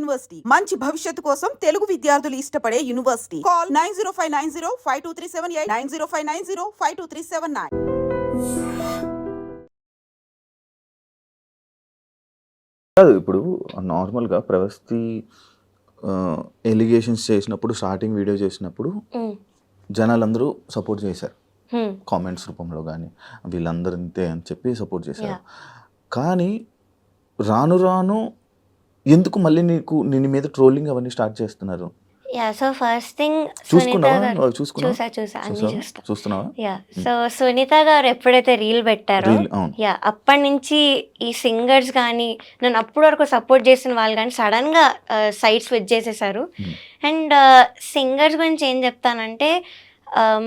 University మంచి భవిష్యత్తు కోసం తెలుగు విద్యార్థులు ఇష్టపడే యూనివర్సిటీ. కాల్ 9059052378 9059052379. కాదు ఇప్పుడు నార్మల్గా ప్రవస్తి ఎలిగేషన్స్ చేసినప్పుడు స్టార్టింగ్ వీడియో చేసినప్పుడు జనాలందరూ సపోర్ట్ చేశారు, కామెంట్స్ రూపంలో కానీ వీళ్ళందరూ ఇంతే అని చెప్పి సపోర్ట్ చేశారు. కానీ రాను రాను ఎందుకు మళ్ళీ నిన్న మీద ట్రోలింగ్ అవన్నీ స్టార్ట్ చేస్తున్నారు? సో ఫస్ట్ థింగ్ చూస్తున్నావా? సో సునీత గారు ఎప్పుడైతే రీల్ పెట్టారో అప్పటి నుంచి ఈ సింగర్స్ కానీ నన్ను అప్పటి వరకు సపోర్ట్ చేసిన వాళ్ళు కానీ సడన్ గా సైడ్ స్విచ్ చేసేసారు. అండ్ సింగర్స్ గురించి ఏం చెప్తానంటే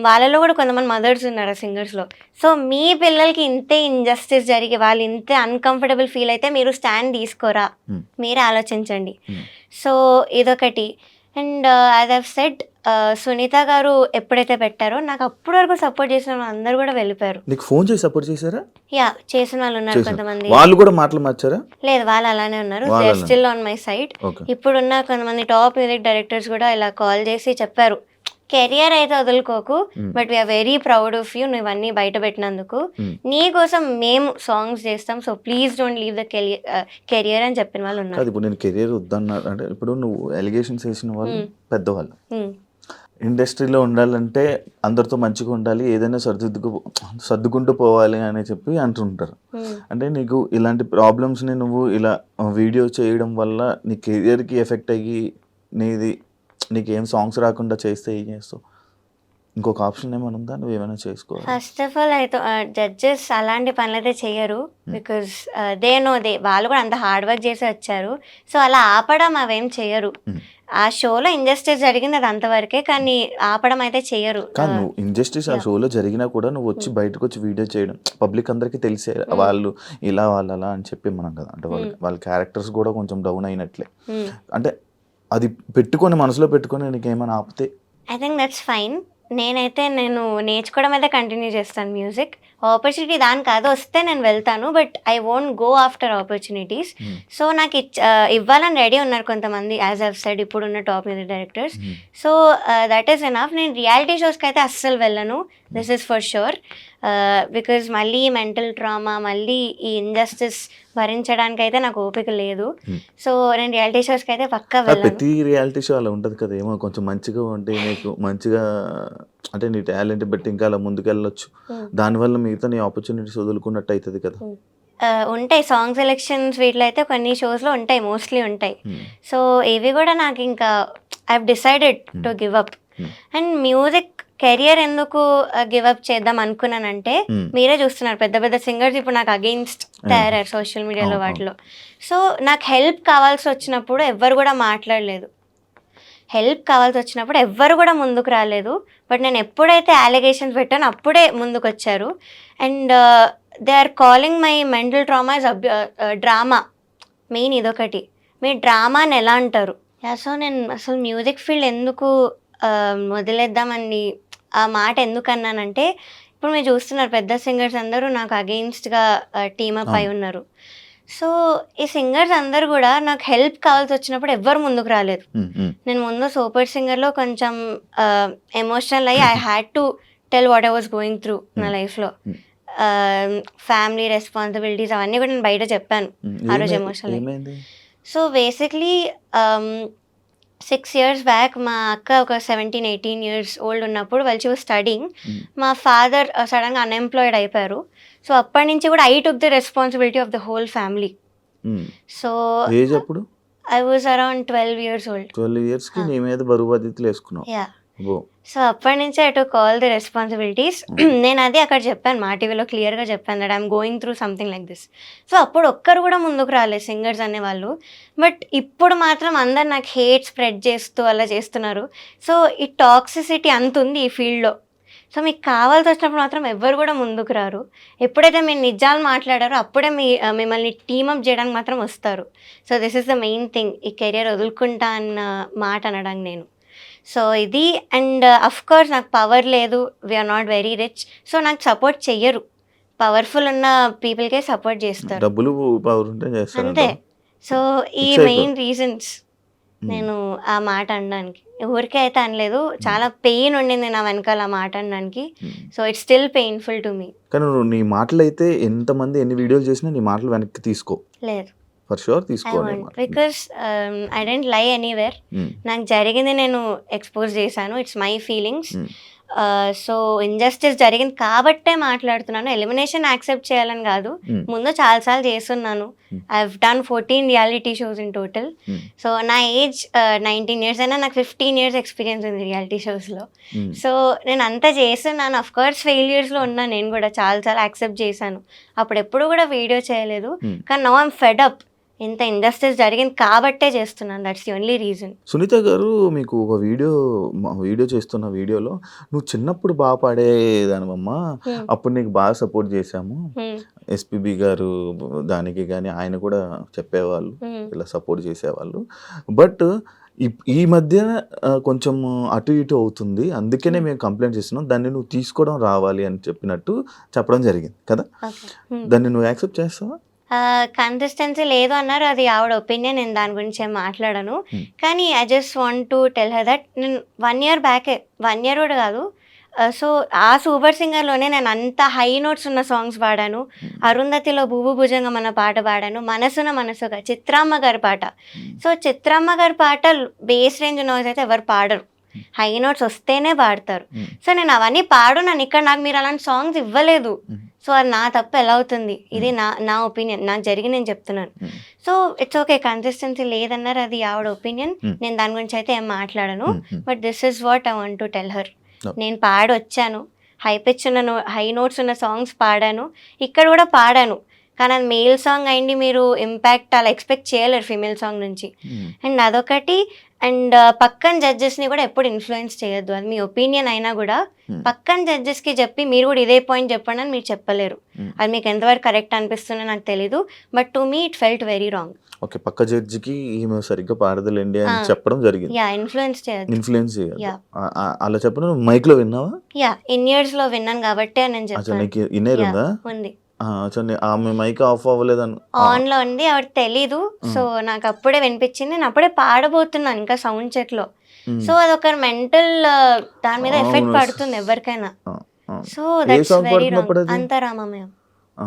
వాళ్ళలో కూడా కొంతమంది మదర్స్ ఉన్నారు ఆ సింగర్స్లో. సో మీ పిల్లలకి ఇంతే ఇంజస్టిస్ జరిగి వాళ్ళు ఇంతే అన్కంఫర్టబుల్ ఫీల్ అయితే మీరు స్టాండ్ తీసుకోరా, మీరే ఆలోచించండి. సో ఇదొకటి. And as I've said Sunitha గారు ఎప్పుడైతే పెట్టారో నాకు అప్పటి వరకు సపోర్ట్ చేసిన వాళ్ళు అందరూ కూడా వెళ్ళిపోయారు. నీకు ఫోన్ చేసి సపోర్ట్ చేశారా? చేసిన వాళ్ళు ఉన్నారు కొంతమంది. వాళ్ళు కూడా మాటలు మార్చారా? లేదు, వాళ్ళు అలానే ఉన్నారు. They are still on my side. ఇప్పుడున్న కొంతమంది టాప్ మ్యూజిక్ డైరెక్టర్స్ కూడా ఇలా కాల్ చేసి చెప్పారు, కెరియర్ అయితే వదులుకోకు, but we are very proud of you, నువ్వు ఇవన్నీ బయట పెట్టినందుకు. నీ కోసం మేము సాంగ్స్ చేస్తాం, so please don't leave the career అని చెప్పిన వాళ్ళు ఉన్నారు. ఇప్పుడు నేను కెరియర్ వద్దన్నా అంటే ఇప్పుడు నువ్వు ఎలిగేషన్స్ వేసిన వాళ్ళు పెద్దవాళ్ళు, ఇండస్ట్రీలో ఉండాలంటే అందరితో మంచిగా ఉండాలి, ఏదైనా సర్దుకుంటూ పోవాలి అని చెప్పి అంటుంటారు. అంటే నీకు ఇలాంటి ప్రాబ్లమ్స్ని నువ్వు ఇలా వీడియో చేయడం వల్ల నీ కెరియర్కి ఎఫెక్ట్ అయ్యి నీకేం సాంగ్స్ రాకుండా చేస్తే ఏం చేస్తావు? ఇంకొక ఆప్షన్ ఏమైనా ఉందా? నువ్వు ఏమైనా చేసుకోవాలి. ఫస్ట్ ఆఫ్ ఆల్ అయితే జడ్జెస్ అలాంటి పనులు అయితే చెయ్యరు, బికాస్ వాళ్ళు కూడా అంత హార్డ్ వర్క్ చేసి వచ్చారు. సో అలా ఆపడం అవేం చెయ్యరు. ఆ షోలో ఇంజస్టిస్ జరిగింది అది అంతవరకే, కానీ ఆపడం అయితే చెయ్యరు. కానీ నువ్వు ఇంజస్టిస్ ఆ షోలో జరిగినా కూడా నువ్వు వచ్చి బయటకు వచ్చి వీడియో చేయడం పబ్లిక్ అందరికీ తెలిసే వాళ్ళు ఇలా వాళ్ళు అలా అని చెప్పి మనం కదా, అంటే వాళ్ళ క్యారెక్టర్స్ కూడా కొంచెం డౌన్ అయినట్లే. అంటే అది పెట్టుకొని మనసులో పెట్టుకొని నీకు ఏమైనా ఆపితే ఐ థింక్ దట్స్ ఫైన్. నేను నేర్చుకోవడం అయితే కంటిన్యూ చేస్తాను మ్యూజిక్. ఆపర్చునిటీ దానికి అది వస్తే నేను వెళ్తాను, but I won't go after opportunities. So నాకు ఇవ్వాలని రెడీ ఉన్నారు కొంతమంది, యాజ్ ఐవ్ సెడ్ ఇప్పుడున్న top music directors. So that is enough. నేను రియాలిటీ షోస్కి అయితే అస్సలు వెళ్ళను, this is for sure. Because మళ్ళీ మెంటల్ ట్రామా, మళ్ళీ ఈ ఇంజస్టిస్ భరించడానికి అయితే నాకు ఓపిక లేదు. సో నేను రియాలిటీ షోస్కి అయితే పక్కా వెళ్ళను. ప్రతి రియాలిటీ షో అలా ఉంటుంది కదా, ఏమో కొంచెం మంచిగా ఉంటే నీకు మంచిగా అంటే నీ టాలెంట్ బట్టి ఇంకా అలా ముందుకు వెళ్ళొచ్చు, దానివల్ల మిగతా నీ ఆపర్చునిటీస్ వదులుకున్నట్టు అవుతుంది కదా. ఉంటాయి సాంగ్ సెలెక్షన్స్, వీటిలో అయితే కొన్ని షోస్లో ఉంటాయి, మోస్ట్లీ ఉంటాయి. సో ఇవి కూడా నాకు ఇంకా I have decided to give up. And music career ఎందుకు గివ్ అప్ చేద్దాం అనుకున్నానంటే, మీరే చూస్తున్నారు పెద్ద పెద్ద సింగర్స్ ఇప్పుడు నాకు అగెయిన్స్ట్ తయారయ్యారు సోషల్ మీడియాలో వాటిలో. సో నాకు హెల్ప్ కావాల్సి వచ్చినప్పుడు ఎవ్వరు కూడా మాట్లాడలేదు, హెల్ప్ కావాల్సి వచ్చినప్పుడు ఎవ్వరు కూడా ముందుకు రాలేదు. బట్ నేను ఎప్పుడైతే అలిగేషన్స్ పెట్టానో అప్పుడే ముందుకు వచ్చారు. And they are calling my mental trauma is drama. Main ఇదొకటి, మీరు డ్రామాని ఎలా అంటారు? సో నేను అసలు మ్యూజిక్ ఫీల్డ్ ఎందుకు వదిలేద్దామని ఆ మాట ఎందుకు అన్నానంటే, ఇప్పుడు మీరు చూస్తున్నారు పెద్ద సింగర్స్ అందరూ నాకు అగెయిన్స్ట్గా టీమప్ అయి ఉన్నారు. సో ఈ సింగర్స్ అందరు కూడా నాకు హెల్ప్ కావాల్సి వచ్చినప్పుడు ఎవ్వరు ముందుకు రాలేదు. నేను ముందు సూపర్ సింగర్లో కొంచెం ఎమోషనల్ అయ్యి I had to tell what I was going through నా లైఫ్లో. ఫ్యామిలీ రెస్పాన్సిబిలిటీస్ అవన్నీ కూడా నేను బయట చెప్పాను ఆ రోజు emotional. So basically 6 years back మా అక్క ఒక 17-18 years ఓల్డ్ ఉన్నప్పుడు వాళ్ళు స్టడీయింగ్, మా ఫాదర్ సడన్గా అన్ఎంప్లాయిడ్ అయిపోయారు. సో అప్పటి నుంచి కూడా I took the responsibility of the whole family. So I was around 12 years old. 12 years కి నీ మీద బరువు బాధ్యతలు వేసుకున్నావు. సో అప్పటి నుంచి I took all the responsibilities. నేను అది అక్కడ చెప్పాను, మా టీవీలో క్లియర్గా చెప్పాను that I'm going through something like this. So అప్పుడు ఒక్కరు కూడా ముందుకు రాలేదు సింగర్స్ అనేవాళ్ళు. బట్ ఇప్పుడు మాత్రం అందరు నాకు హేట్ స్ప్రెడ్ చేస్తూ అలా చేస్తున్నారు. సో ఈ టాక్సిసిటీ అంత ఉంది ఈ ఫీల్డ్లో. సో మీకు కావాల్సి వచ్చినప్పుడు మాత్రం ఎవ్వరు కూడా ముందుకు రారు. ఎప్పుడైతే మీరు నిజాలు మాట్లాడారో అప్పుడే మిమ్మల్ని టీమప్ చేయడానికి మాత్రం వస్తారు. So this is the main thing, ఈ కెరియర్ వదులుకుంటా అన్న మాట అనడానికి నేను. సో ఇది. అండ్ అఫ్ కోర్స్ నాకు పవర్ లేదు, we are not very rich, so నాకు సపోర్ట్ చెయ్యరు. పవర్ఫుల్ ఉన్న పీపుల్కే సపోర్ట్ చేస్తారు, డబ్బులు పవర్ ఉంటే చేస్తారు అంతే. సో ఈ మెయిన్ రీజన్స్ నేను ఆ మాట అనడానికి. ఊరికే అయితే అనలేదు, చాలా పెయిన్ ఉండింది నా వెనకాల ఆ మాట అనడానికి. So it's still painful to me. కానీ నువ్వు నీ మాటలు అయితే ఎంతమంది ఎన్ని వీడియోలు చేసినా నీ మాటలు వెనక్కి తీసుకో, లేదు, ఫర్ షూర్ ఐ తీసుకోవాలి. Want, because I don't lie anywhere. నాకు జరిగింది నేను ఎక్స్పోజ్ చేశాను, it's my feelings. So injustice జరిగింది కాబట్టే మాట్లాడుతున్నాను. ఎలిమినేషన్ యాక్సెప్ట్ చేయాలని కాదు, ముందు చాలాసార్లు చేస్తున్నాను. I have done 14 reality shows in total. So నా ఏజ్ 19 years అయినా నాకు 15 years ఎక్స్పీరియన్స్ ఉంది రియాలిటీ షోస్లో. సో నేను అంతా చేస్తున్నాను. అఫ్ కోర్స్ ఫెయిల్యూర్స్లో ఉన్నా, నేను కూడా చాలాసార్లు యాక్సెప్ట్ చేశాను. అప్పుడు ఎప్పుడు కూడా వీడియో చేయలేదు. కానీ నౌ ఐమ్ ఫెడ్ అప్. ఇంత ఇండస్ట్రీస్ జరిగింది కాబట్టే చేస్తున్నాను, that's the only reason. Sunitha గారు, మీకు ఒక వీడియో చేస్తున్న వీడియోలో నువ్వు చిన్నప్పుడు బాగా పాడేదానివమ్మా, అప్పుడు నీకు బాగా సపోర్ట్ చేశాము, ఎస్పీబీ గారు దానికి కానీ ఆయన కూడా చెప్పేవాళ్ళు, ఇలా సపోర్ట్ చేసేవాళ్ళు. బట్ ఈ మధ్య కొంచెం అటు ఇటు అవుతుంది, అందుకనే మేము కంప్లైంట్ చేస్తున్నాం, దాన్ని నువ్వు తీసుకోవడం రావాలి అని చెప్పడం జరిగింది కదా. దాన్ని నువ్వు యాక్సెప్ట్ చేస్తావా? కన్సిస్టెన్సీ లేదు అన్నారు, అది ఆవిడ ఒపీనియన్, నేను దాని గురించి ఏం మాట్లాడను. కానీ I just want to tell her that నేను 1 year బ్యాకే, 1 year కూడా కాదు, సో ఆ సూపర్ సింగర్లోనే నేను అంత హై నోట్స్ ఉన్న సాంగ్స్ పాడాను. అరుంధతిలో భూభు భుజంగం అన్న పాట పాడాను, మనసున మనసుగా చిత్రామ్మ గారి పాట. సో చిత్రామ్మ గారి పాట బేస్ రేంజ్ నాయిస్ అయితే ఎవరు పాడరు, హై నోట్స్ వస్తేనే పాడతారు. సో నేను అవన్నీ పాడున్నాను ఇక్కడ, నాకు మీరు అలాంటి సాంగ్స్ ఇవ్వలేదు. సో అది నా తప్పు ఎలా అవుతుంది? ఇది నా ఒపీనియన్, నాకు జరిగి నేను చెప్తున్నాను. సో ఇట్స్ ఓకే, కన్సిస్టెన్సీ లేదన్నారు, అది ఆవిడ ఒపీనియన్, నేను దాని గురించి అయితే ఏం మాట్లాడను. But this is what I want to tell her. నేను పాడొచ్చాను, హై పిచ్ ఉన్న హై నోట్స్ ఉన్న సాంగ్స్ పాడాను, ఇక్కడ కూడా పాడాను. కానీ అది మేల్ సాంగ్ అయింది, మీరు ఇంపాక్ట్ అలా ఎక్స్పెక్ట్ చేయలేరు ఫీమేల్ సాంగ్ నుంచి. అండ్ అదొకటి. అండ్ పక్కన జడ్జెస్ని కూడా ఎప్పుడు ఇన్ఫ్లుయెన్స్ చేయొద్దు, అది మీ ఒపీనియన్ అయినా కూడా పక్కన జడ్జెస్కి చెప్పి మీరు కూడా ఇదే పాయింట్ చెప్పండి అని మీరు చెప్పలేరు. అది మీకు ఎంతవరకు కరెక్ట్ అనిపిస్తుందో నాకు తెలీదు, but to me it felt very wrong. Okay, పక్క జడ్జికి ఈమె సరిగ్గా పాడదులేండి అని చెప్పడం జరిగింది. యా, ఇన్ఫ్లుయెన్స్ చేయదు. అలా చెప్పడం మైక్ లో విన్నావా? యా, ఇన్ ఇయర్స్ లో విన్నాను కాబట్టి నేను చెప్పాను. ఉంది, ఆమె మైక్ ఆఫ్ అవ్వలేదని ఆన్ లో ఉంది, ఆవిడ తెలీదు. సో నాకు అప్పుడే వినిపించింది, నేను అప్పుడే పాడబోతున్నాను ఇంకా సౌండ్ చెక్ లో. సో అదొక మెంటల్ దాని మీద ఎఫెక్ట్ పడుతుంది ఎవరికైనా. So that's very wrong.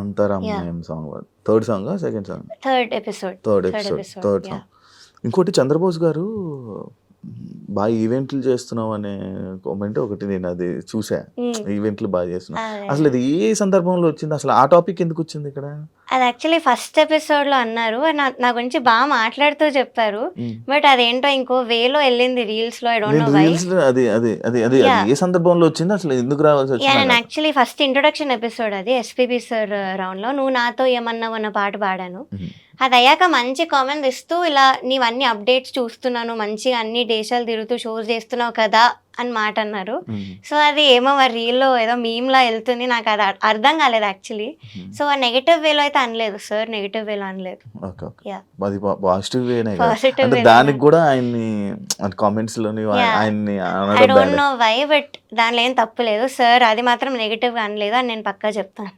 అంతరామమయం song, third song, second song, third episode. ఇంకోటి చంద్రబోస్ గారు బాగా ఈవెంట్లు చేస్తున్నావు అనే కామెంట్ ఒకటి నేను అది చూసా, ఈవెంట్లు బాగా చేస్తున్నావు. అసలు అది ఏ సందర్భంలో వచ్చింది, అసలు ఆ టాపిక్ ఎందుకు వచ్చింది ఇక్కడ? అది యాక్చువల్లీ ఫస్ట్ ఎపిసోడ్ లో అన్నారు, నా గురించి బాగా మాట్లాడుతూ చెప్పారు. బట్ అదేంటో ఇంకో వేలో వెళ్ళింది రీల్స్ లో, ఐ డోంట్ నో వై. అది ఏ సందర్భంలో వచ్చింది, అసలు ఎందుకు రావాల్సి వచ్చింది? నేను యాక్చువల్లీ ఫస్ట్ ఇంట్రొడక్షన్ ఎపిసోడ్ అది ఎస్పీబీ సార్ రౌండ్ లో నువ్వు నాతో ఏమన్నావు అన్న పాట పాడాను. అది అయ్యాక మంచి కామెంట్స్ ఇస్తూ, ఇలా నీవన్నీ అప్డేట్స్ చూస్తున్నాను, మంచిగా అన్ని దేశాలు తిరుగుతూ షోస్ చేస్తున్నావు కదా అని మాట అన్నారు. సో అది ఏమో మరి రీల్లో ఏదో మీమ్లా వెళ్తుంది, నాకు అది అర్థం కాలేదు యాక్చువల్లీ. సో ఆ నెగటివ్ వేలో అయితే అనలేదు సార్, నెగటివ్ వేలో అనలేదు. దానికి కూడా ఆయన్ని కామెంట్స్ లోని ఆయన్ని I don't know why, but దానిలో ఏం తప్పు లేదు సార్, అది మాత్రం నెగటివ్ గా అనలేదు అని నేను పక్కా చెప్తాను.